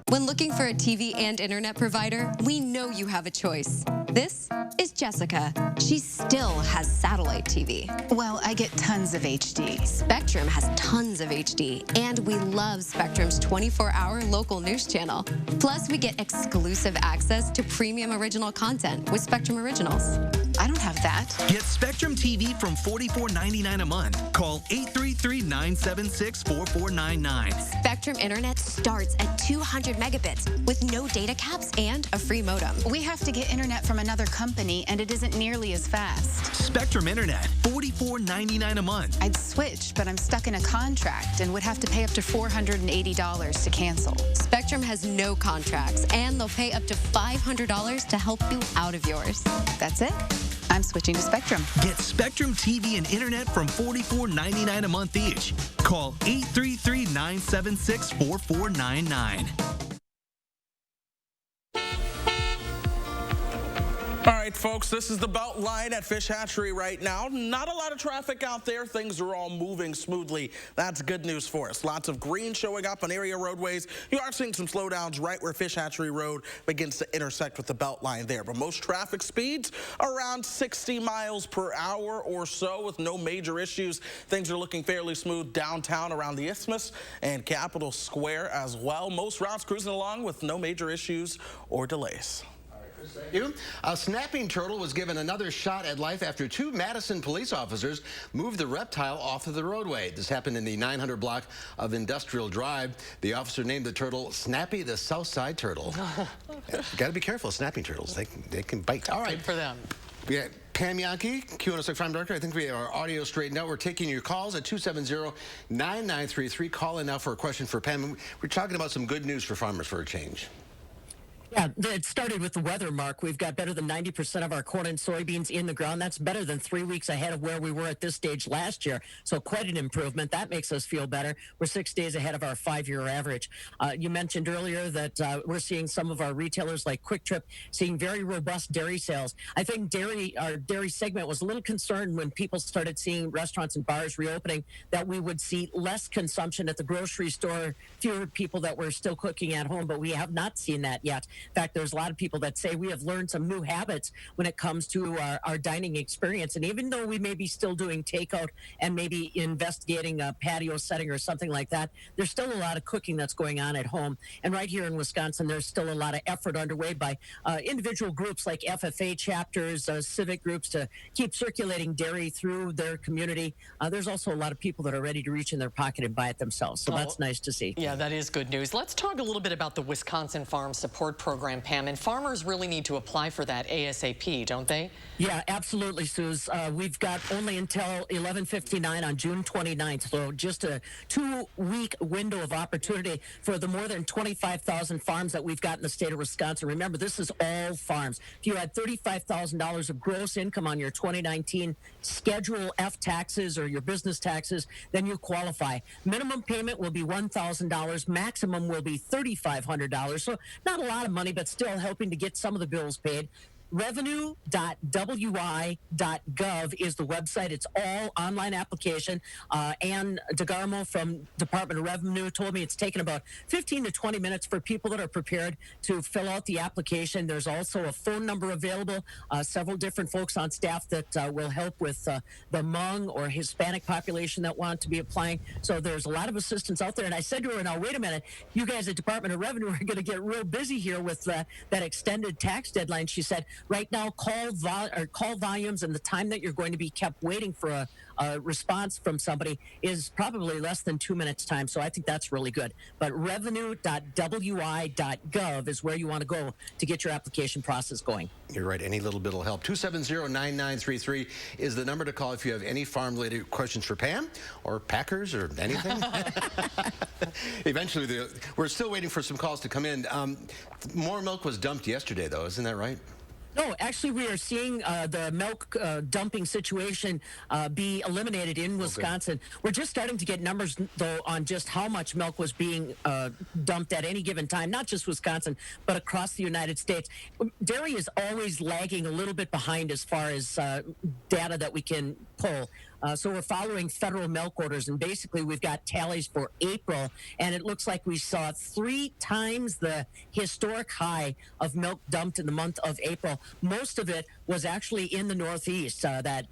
When looking for a TV and internet provider, we know you have a choice. This is Jessica. She still has satellite TV. Well, I get tons of HD. Spectrum has tons of HD, and we love Spectrum's 24-hour local news channel. Plus, we get exclusive access to premium original content with Spectrum Originals. I don't have that. Get Spectrum TV from $44.99 a month. Call 833-976-4499. Spectrum Internet starts at 200 megabits with no data caps and a free modem. We have to get internet from another company, and it isn't nearly as fast. Spectrum Internet, $44.99 a month. I'd switch, but I'm stuck in a contract and would have to pay up to $480 to cancel. Spectrum has no contracts, and they'll pay up to $500 to help you out of yours. That's it. I'm switching to Spectrum. Get Spectrum TV and internet from $44.99 a month each. Call 833-976-4499. All right, folks, this is the belt line at Fish Hatchery right now. Not a lot of traffic out there. Things are all moving smoothly. That's good news for us. Lots of green showing up on area roadways. You are seeing some slowdowns right where Fish Hatchery Road begins to intersect with the belt line there. But most traffic speeds around 60 miles per hour or so with no major issues. Things are looking fairly smooth downtown around the Isthmus and Capitol Square as well. Most routes cruising along with no major issues or delays. Thank you. A snapping turtle was given another shot at life after 2 Madison police officers moved the reptile off of the roadway. This happened in the 900 block of Industrial Drive. The officer named the turtle Snappy the Southside Turtle. Got to be careful, snapping turtles. They can bite. All right. Good for them. We got Pam Yankee, Q106 Farm Director. I think we have our audio straightened out. We're taking your calls at 270-9933. Call in now for a question for Pam. We're talking about some good news for farmers for a change. Yeah, it started with the weather, Mark. We've got better than 90% of our corn and soybeans in the ground. That's better than 3 weeks ahead of where we were at this stage last year. So quite an improvement. That makes us feel better. We're 6 days ahead of our 5-year average. You mentioned earlier that we're seeing some of our retailers like Quick Trip seeing very robust dairy sales. I think our dairy segment was a little concerned when people started seeing restaurants and bars reopening that we would see less consumption at the grocery store, fewer people that were still cooking at home, but we have not seen that yet. fact, there's a lot of people that say we have learned some new habits when it comes to our dining experience. And even though we may be still doing takeout and maybe investigating a patio setting or something like that, there's still a lot of cooking that's going on at home. And right here in Wisconsin, there's still a lot of effort underway by individual groups like FFA chapters, civic groups to keep circulating dairy through their community. There's also a lot of people that are ready to reach in their pocket and buy it themselves. So that's nice to see. Yeah, that is good news. Let's talk a little bit about the Wisconsin Farm Support Program, Pam. And farmers really need to apply for that ASAP, don't they? Yeah, absolutely, Suze. We've got only until 11:59 on June 29th, so just a 2-week window of opportunity for the more than 25,000 farms that we've got in the state of Wisconsin. Remember, this is all farms. If you had $35,000 of gross income on your 2019 Schedule F taxes or your business taxes, then you qualify. Minimum payment will be $1,000. Maximum will be $3,500. So not a lot of money, but still helping to get some of the bills paid. Revenue.wi.gov is the website. It's all online application. Ann DeGarmo from Department of Revenue told me it's taken about 15 to 20 minutes for people that are prepared to fill out the application. There's also a phone number available. Several different folks on staff that will help with the Hmong or Hispanic population that want to be applying. So there's a lot of assistance out there. And I said to her, now, wait a minute, you guys at Department of Revenue are going to get real busy here with that extended tax deadline. She said, right now, call volumes and the time that you're going to be kept waiting for a response from somebody is probably less than 2 minutes time. So I think that's really good. But revenue.wi.gov is where you want to go to get your application process going. You're right. Any little bit will help. 270-9933 is the number to call if you have any farm-related questions for Pam or Packers or anything. Eventually, we're still waiting for some calls to come in. More milk was dumped yesterday, though. Isn't that right? No, actually, we are seeing the milk dumping situation be eliminated in Wisconsin. We're just starting to get numbers, though, on just how much milk was being dumped at any given time, not just Wisconsin, but across the United States. Dairy is always lagging a little bit behind as far as data that we can pull. So we're following federal milk orders, and basically we've got tallies for April, and it looks like we saw 3 times the historic high of milk dumped in the month of April. Most of it was actually in the Northeast, that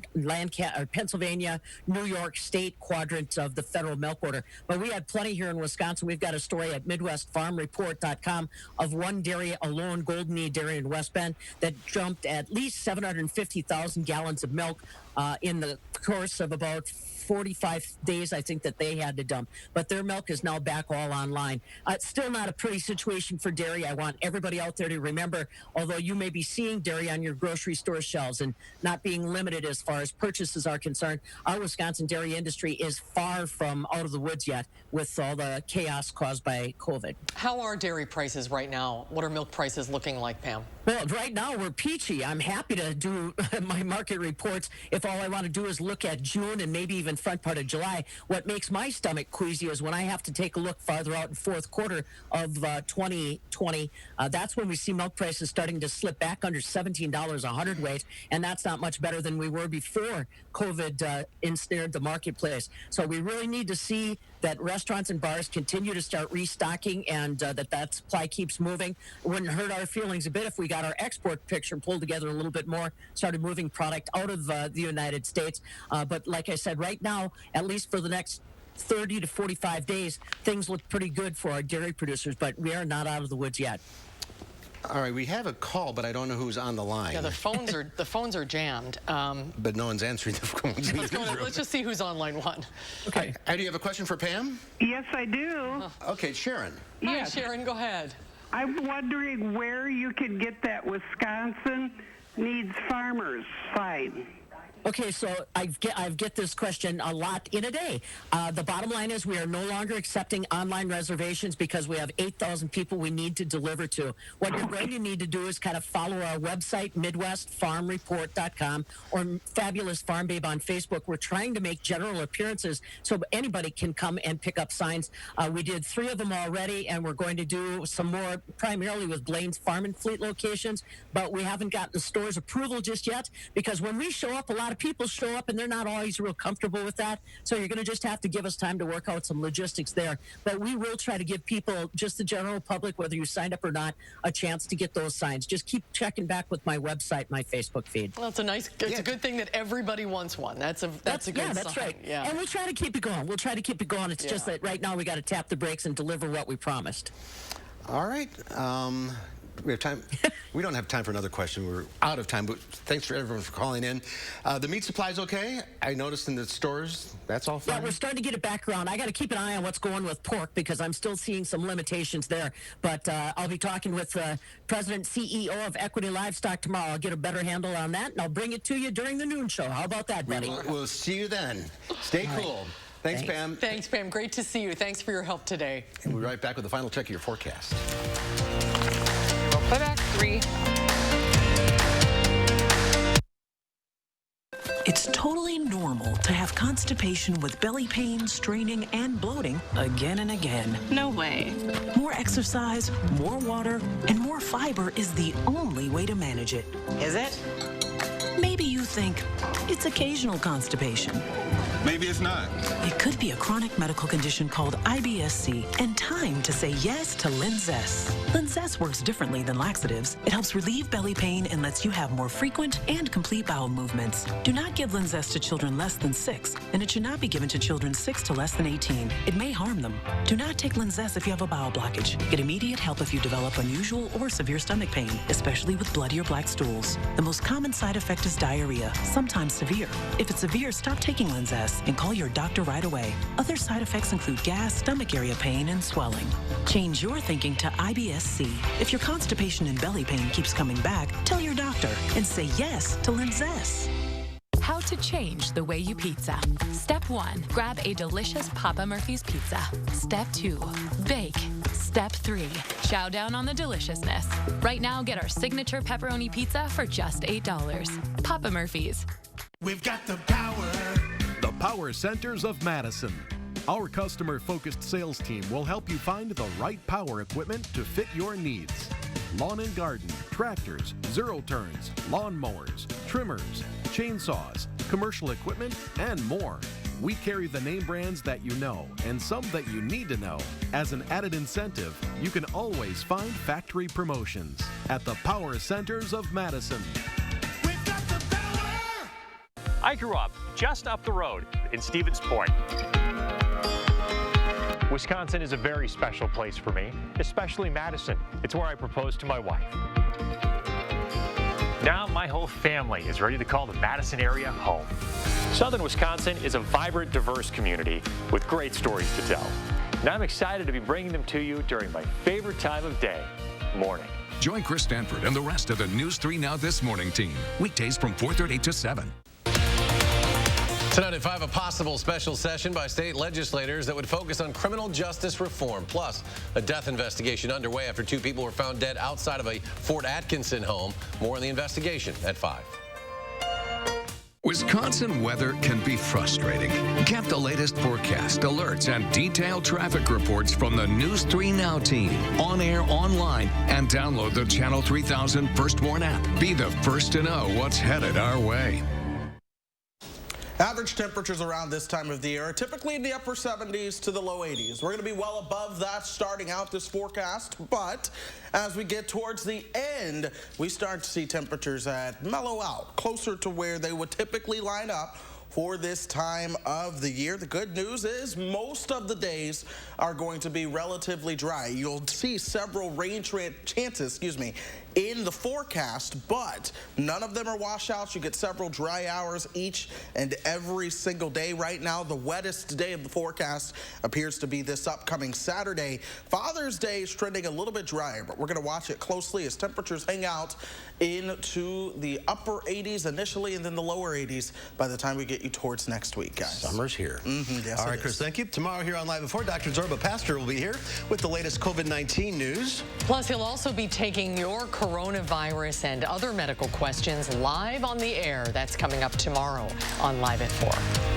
Pennsylvania, New York state quadrant of the federal milk order. But we had plenty here in Wisconsin. We've got a story at MidwestFarmReport.com of one dairy alone, Golden Knee Dairy in West Bend, that jumped at least 750,000 gallons of milk in the course of about 45 days, I think, that they had to dump. But their milk is now back all online. It's still not a pretty situation for dairy. I want everybody out there to remember, although you may be seeing dairy on your grocery store shelves and not being limited as far as purchases are concerned, our Wisconsin dairy industry is far from out of the woods yet with all the chaos caused by COVID. How are dairy prices right now? What are milk prices looking like, Pam? Well, right now we're peachy. I'm happy to do my market reports if all I want to do is look at June and maybe even front part of July. What makes my stomach queasy is when I have to take a look farther out in fourth quarter of 2020. That's when we see milk prices starting to slip back under $17 a hundredweight, and that's not much better than we were before COVID ensnared the marketplace. So we really need to see that restaurants and bars continue to start restocking and that supply keeps moving. It wouldn't hurt our feelings a bit if we got our export picture pulled together a little bit more, started moving product out of the United States. But like I said, right now, at least for the next 30 to 45 days, things look pretty good for our dairy producers, but we are not out of the woods yet. All right, we have a call, but I don't know who's on the line. Yeah, the phones are jammed. But no one's answering the phones. Let's just see who's on line 1. Okay. Do you have a question for Pam? Yes, I do. Okay, Sharon. Hi, Sharon, go ahead. I'm wondering where you can get that Wisconsin Needs Farmers sign. Okay, so I get this question a lot in a day. The bottom line is we are no longer accepting online reservations because we have 8,000 people we need to deliver to. What you're going to need to do is kind of follow our website, MidwestFarmReport.com, or Fabulous Farm Babe on Facebook. We're trying to make general appearances so anybody can come and pick up signs. We did 3 of them already, and we're going to do some more, primarily with Blaine's Farm and Fleet locations, but we haven't gotten the store's approval just yet because when we show up, a lot of people show up and they're not always real comfortable with that. So you're going to just have to give us time to work out some logistics there. But we will try to give people, just the general public, whether you signed up or not, a chance to get those signs. Just keep checking back with my website, my Facebook feed. Well, it's a good thing that everybody wants one. That's a good sign. Yeah, that's right. Yeah. And we'll try to keep it going. We'll try to keep it going. It's just that right now we got to tap the brakes and deliver what we promised. All right. We have time. We don't have time for another question. We're out of time, but thanks for everyone for calling in. The meat supply's okay. I noticed in the stores, that's all fine. Yeah, we're starting to get it back around. I got to keep an eye on what's going with pork because I'm still seeing some limitations there. But I'll be talking with President CEO of Equity Livestock tomorrow. I'll get a better handle on that, and I'll bring it to you during the noon show. How about that, buddy? We'll see you then. Stay cool. Thanks, Pam. Thanks, Pam. Great to see you. Thanks for your help today. And we'll be right back with the final check of your forecast. Playback 3. It's totally normal to have constipation with belly pain, straining, and bloating again and again. No way. More exercise, more water, and more fiber is the only way to manage it. Is it? Maybe you think it's occasional constipation. Maybe it's not. It could be a chronic medical condition called IBS-C, and time to say yes to Linzess. Linzess works differently than laxatives. It helps relieve belly pain and lets you have more frequent and complete bowel movements. Do not give Linzess to children less than 6, and it should not be given to children 6 to less than 18. It may harm them. Do not take Linzess if you have a bowel blockage. Get immediate help if you develop unusual or severe stomach pain, especially with bloody or black stools. The most common side effect is diarrhea, sometimes severe. If it's severe, stop taking Linzess and call your doctor right away. Other side effects include gas, stomach area pain, and swelling. Change your thinking to IBS-C. If your constipation and belly pain keeps coming back, tell your doctor and say yes to Linzess. How to change the way you pizza. Step 1, grab a delicious Papa Murphy's pizza. Step 2, bake. Step 3, chow down on the deliciousness. Right now, get our signature pepperoni pizza for just $8. Papa Murphy's. We've got the power. The Power Centers of Madison. Our customer-focused sales team will help you find the right power equipment to fit your needs. Lawn and garden, tractors, zero-turns, lawn mowers, trimmers, chainsaws, commercial equipment, and more. We carry the name brands that you know and some that you need to know. As an added incentive, you can always find factory promotions at the Power Centers of Madison. I grew up just up the road in Stevens Point. Wisconsin is a very special place for me, especially Madison. It's where I proposed to my wife. Now my whole family is ready to call the Madison area home. Southern Wisconsin is a vibrant, diverse community with great stories to tell. And I'm excited to be bringing them to you during my favorite time of day, morning. Join Chris Stanford and the rest of the News 3 Now This Morning team, weekdays from 4:30 to 7. Tonight at 5, a possible special session by state legislators that would focus on criminal justice reform. Plus, a death investigation underway after 2 people were found dead outside of a Fort Atkinson home. More on the investigation at 5. Wisconsin weather can be frustrating. Get the latest forecast, alerts, and detailed traffic reports from the News 3 Now team, on air, online, and download the Channel 3000 First Warn app. Be the first to know what's headed our way. Average temperatures around this time of the year are typically in the upper 70s to the low 80s. We're going to be well above that starting out this forecast, but as we get towards the end, we start to see temperatures that mellow out, closer to where they would typically line up for this time of the year. The good news is most of the days are going to be relatively dry. You'll see several rain chances, in the forecast, but none of them are washouts. You get several dry hours each and every single day. Right now, the wettest day of the forecast appears to be this upcoming Saturday. Father's Day is trending a little bit drier, but we're going to watch it closely as temperatures hang out into the upper 80s initially and then the lower 80s by the time we get you towards next week, guys. Summer's here. Yes, all right, Chris, thank you. Tomorrow here on Live at 4, Dr. Zorba Pastor will be here with the latest COVID-19 news. Plus, he'll also be taking your coronavirus and other medical questions live on the air. That's coming up tomorrow on Live at 4.